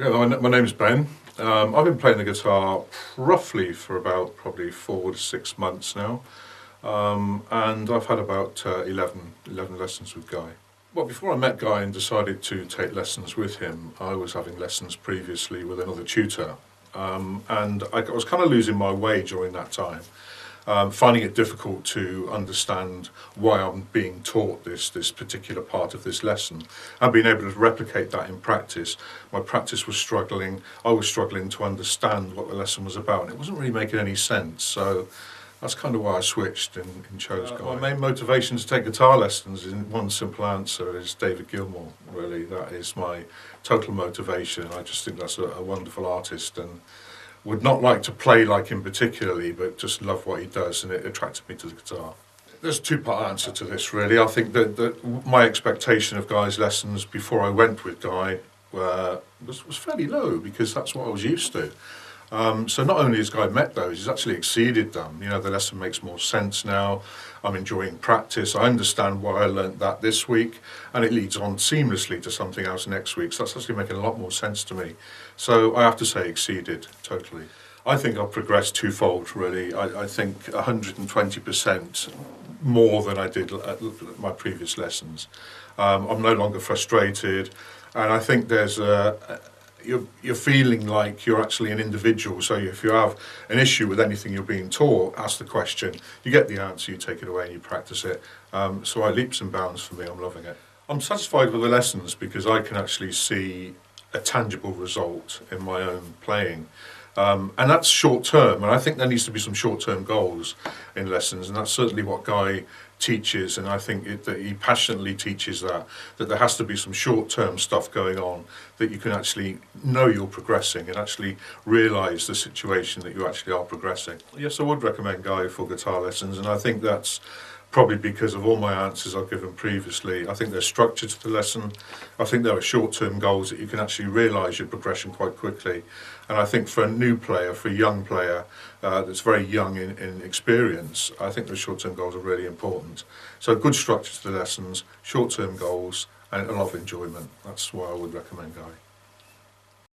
Yeah, my name's Ben. I've been playing the guitar roughly for about probably 4 to 6 months now, and I've had about 11 lessons with Guy. Well, before I met Guy and decided to take lessons with him, I was having lessons previously with another tutor, and I was kind of losing my way during that time. Finding it difficult to understand why I'm being taught this particular part of this lesson and being able to replicate that in practice. My practice was struggling. I was struggling to understand what the lesson was about, and it wasn't really making any sense. So that's kind of why I switched and chose Guy. My main motivation to take guitar lessons, in one simple answer, is David Gilmour. Really, that is my total motivation. I just think that's a wonderful artist, and would not like to play like him particularly, but just love what he does, and it attracted me to the guitar. There's a two-part answer to this, really. I think that my expectation of Guy's lessons before I went with Guy was fairly low, because that's what I was used to. So not only has Guy met those, he's actually exceeded them. You know, the lesson makes more sense now. I'm enjoying practice. I understand why I learnt that this week, and it leads on seamlessly to something else next week. So that's actually making a lot more sense to me. So I have to say exceeded, totally. I think I've progressed twofold, really. I think 120% more than I did at my previous lessons. I'm no longer frustrated, and I think there's you're feeling like you're actually an individual. So if you have an issue with anything you're being taught, ask the question, you get the answer, you take it away and you practice it. So leaps and bounds for me, I'm loving it. I'm satisfied with the lessons because I can actually see a tangible result in my own playing. And that's short term, and I think there needs to be some short term goals in lessons, and that's certainly what Guy teaches, and I think that he passionately teaches that there has to be some short term stuff going on, that you can actually know you're progressing and actually realise the situation that you actually are progressing. Yes, I would recommend Guy for guitar lessons, and I think that's probably because of all my answers I've given previously. I think there's structure to the lesson. I think there are short-term goals that you can actually realise your progression quite quickly. And I think for a new player, for a young player that's very young in experience, I think those short-term goals are really important. So good structure to the lessons, short-term goals, and a lot of enjoyment. That's why I would recommend Guy.